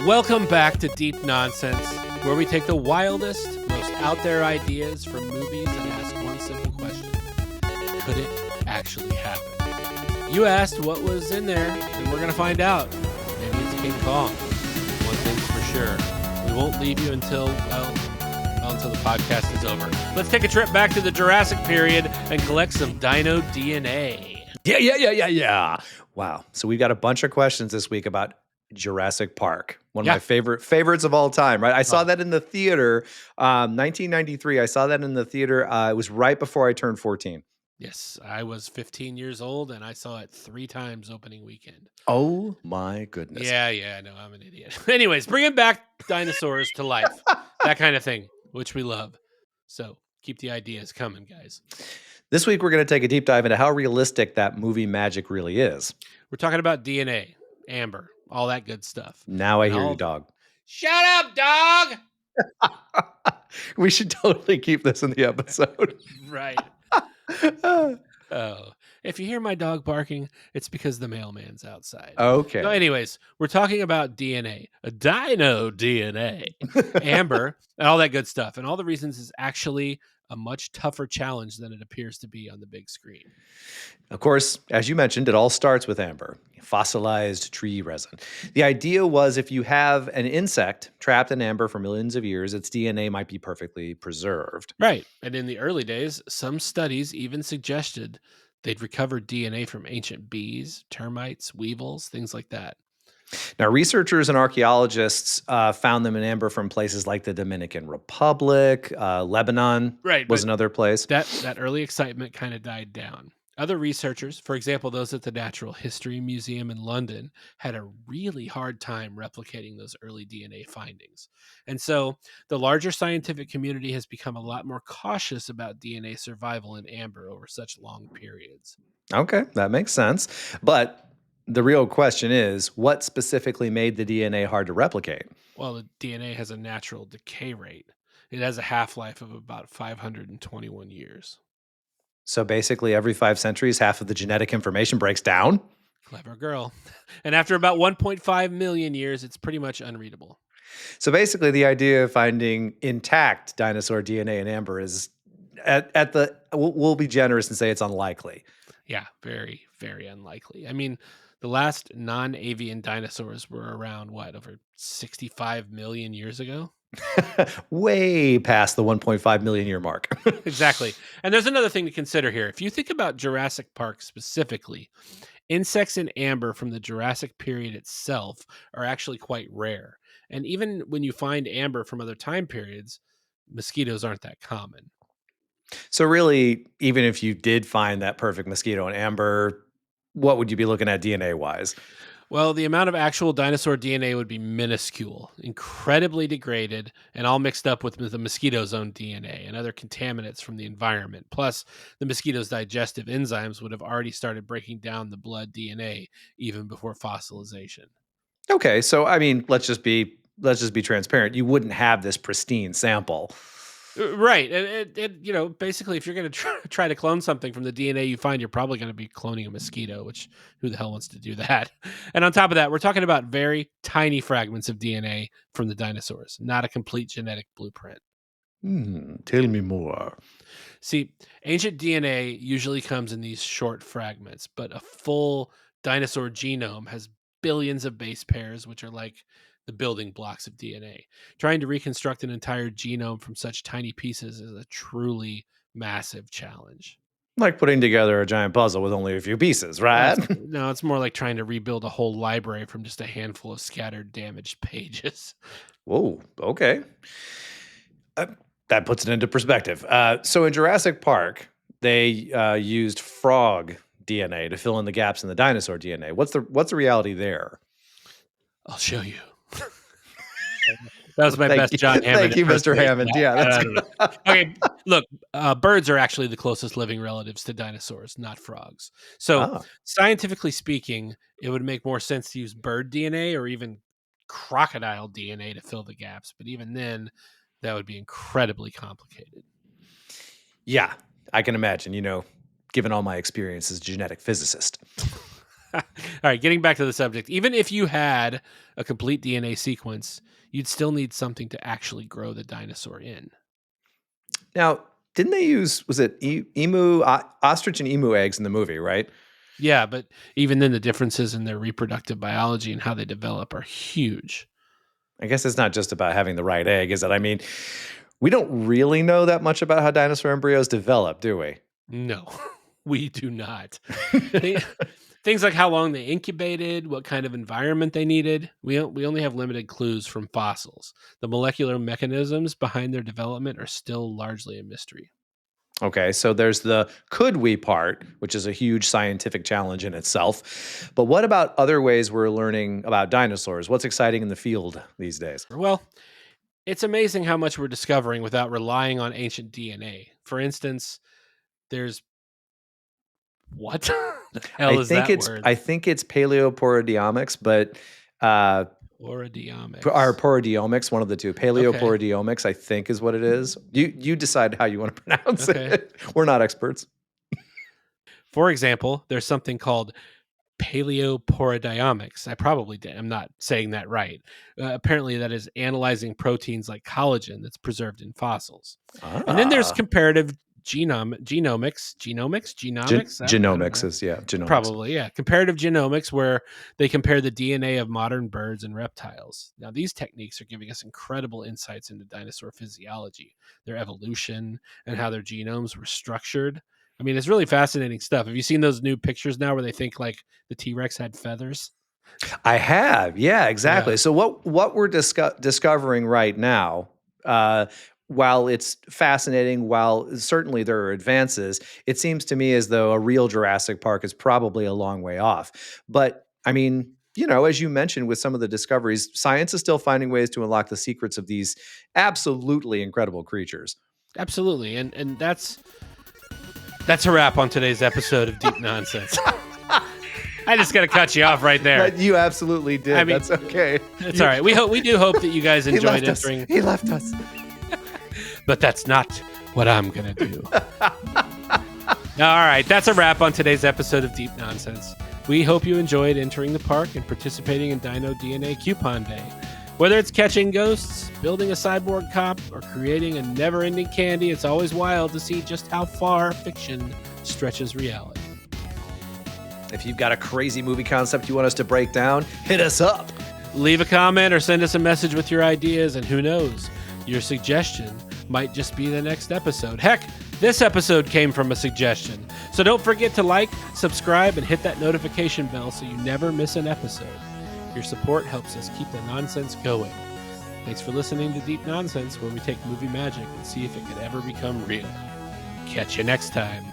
Welcome back to Deep Nonsense, where we take the wildest, most out there ideas from movies and ask one simple question. Could it actually happen? You asked what was in there, and we're going to find out. Maybe it's King Kong. One thing's for sure. We won't leave you until the podcast is over. Let's take a trip back to the Jurassic period and collect some dino DNA. Yeah. Wow. So we've got a bunch of questions this week about Jurassic Park, one of my favorites of all time, right? I saw that in the theater, 1993. I saw that in the theater. It was right before I turned 14. Yes, I was 15 years old, and I saw it 3 times opening weekend. Oh, my goodness. Yeah, no, I'm an idiot. Anyways, bringing back dinosaurs to life, that kind of thing, which we love. So keep the ideas coming, guys. This week, we're going to take a deep dive into how realistic that movie magic really is. We're talking about DNA, amber, all that good stuff. Now I hear you, dog. Shut up, dog! We should totally keep this in the episode. Right. Oh, if you hear my dog barking, it's because the mailman's outside. Okay. So anyways, we're talking about DNA, a dino DNA, amber, and all that good stuff. And all the reasons is actually a much tougher challenge than it appears to be on the big screen. Of course, as you mentioned, it all starts with amber, fossilized tree resin. The idea was if you have an insect trapped in amber for millions of years, its DNA might be perfectly preserved. Right. And in the early days, some studies even suggested they'd recovered DNA from ancient bees, termites, weevils, things like that. Now, researchers and archaeologists found them in amber from places like the Dominican Republic, Lebanon was another place. That early excitement kind of died down. Other researchers, for example, those at the Natural History Museum in London, had a really hard time replicating those early DNA findings. And so the larger scientific community has become a lot more cautious about DNA survival in amber over such long periods. Okay, that makes sense. But the real question is, what specifically made the DNA hard to replicate? Well, the DNA has a natural decay rate. It has a half-life of about 521 years. So basically, every 5 centuries, half of the genetic information breaks down? Clever girl. And after about 1.5 million years, it's pretty much unreadable. So basically, the idea of finding intact dinosaur DNA in amber is, we'll be generous and say it's unlikely. Yeah, very, very unlikely. I mean, the last non-avian dinosaurs were around, over 65 million years ago? Way past the 1.5 million year mark. Exactly. And there's another thing to consider here. If you think about Jurassic Park specifically, insects in amber from the Jurassic period itself are actually quite rare. And even when you find amber from other time periods, mosquitoes aren't that common. So really, even if you did find that perfect mosquito in amber, what would you be looking at DNA-wise? Well, the amount of actual dinosaur DNA would be minuscule, incredibly degraded, and all mixed up with the mosquito's own DNA and other contaminants from the environment. Plus, the mosquito's digestive enzymes would have already started breaking down the blood DNA even before fossilization. Okay, so I mean, let's just be transparent. You wouldn't have this pristine sample. Right. And basically, if you're going to try to clone something from the DNA you find, you're probably going to be cloning a mosquito, which who the hell wants to do that? And on top of that, we're talking about very tiny fragments of DNA from the dinosaurs, not a complete genetic blueprint. Tell me more. See, ancient DNA usually comes in these short fragments, but a full dinosaur genome has billions of base pairs, which are like the building blocks of DNA. Trying to reconstruct an entire genome from such tiny pieces is a truly massive challenge. Like putting together a giant puzzle with only a few pieces, right? No, it's more like trying to rebuild a whole library from just a handful of scattered, damaged pages. Whoa, okay. That puts it into perspective. So in Jurassic Park, they used frog DNA to fill in the gaps in the dinosaur DNA. What's the reality there? I'll show you. That was my best John Hammond. Thank you, Mr. Hammond. Yeah. Okay, look, birds are actually the closest living relatives to dinosaurs, not frogs. So scientifically speaking, it would make more sense to use bird DNA or even crocodile DNA to fill the gaps. But even then, that would be incredibly complicated. Yeah, I can imagine, given all my experience as a genetic physicist. All right, getting back to the subject. Even if you had a complete DNA sequence, you'd still need something to actually grow the dinosaur in. Now, didn't they use, was it ostrich and emu eggs in the movie, right? Yeah, but even then, the differences in their reproductive biology and how they develop are huge. I guess it's not just about having the right egg, is it? I mean, we don't really know that much about how dinosaur embryos develop, do we? No, we do not. Things like how long they incubated, what kind of environment they needed. We only have limited clues from fossils. The molecular mechanisms behind their development are still largely a mystery. Okay, so there's the could we part, which is a huge scientific challenge in itself. But what about other ways we're learning about dinosaurs? What's exciting in the field these days? Well, it's amazing how much we're discovering without relying on ancient DNA. For instance, there's what the hell is that word? I think it's paleoporodiomics, but Oridiomics. or porodiomics, one of the two. Paleoporodiomics, I think, is what it is. You decide how you want to pronounce it. We're not experts. For example, there's something called paleoporodiomics. I probably did. I'm not saying that right. Apparently, that is analyzing proteins like collagen that's preserved in fossils. And then there's comparative genomics. Genomics is, yeah. Genomics. Probably, yeah. Comparative genomics, where they compare the DNA of modern birds and reptiles. Now, these techniques are giving us incredible insights into dinosaur physiology, their evolution, and how their genomes were structured. I mean, it's really fascinating stuff. Have you seen those new pictures now where they think like the T-Rex had feathers? I have. Yeah, exactly. Yeah. So what we're discovering right now, while it's fascinating, while certainly there are advances, it seems to me as though a real Jurassic Park is probably a long way off. But I mean, as you mentioned with some of the discoveries, science is still finding ways to unlock the secrets of these absolutely incredible creatures. Absolutely. And that's a wrap on today's episode of Deep Nonsense. I just got to cut you off right there. But you absolutely did. I mean, that's okay. It's all right. We do hope that you guys enjoyed entering. He left us. But that's not what I'm going to do. All right. That's a wrap on today's episode of Deep Nonsense. We hope you enjoyed entering the park and participating in Dino DNA Coupon Day. Whether it's catching ghosts, building a cyborg cop, or creating a never-ending candy, it's always wild to see just how far fiction stretches reality. If you've got a crazy movie concept you want us to break down, hit us up. Leave a comment or send us a message with your ideas, and who knows, your suggestion might just be the next episode. Heck, this episode came from a suggestion. So don't forget to like, subscribe, and hit that notification bell so you never miss an episode. Your support helps us keep the nonsense going. Thanks for listening to Deep Nonsense, where we take movie magic and see if it could ever become real. Catch you next time.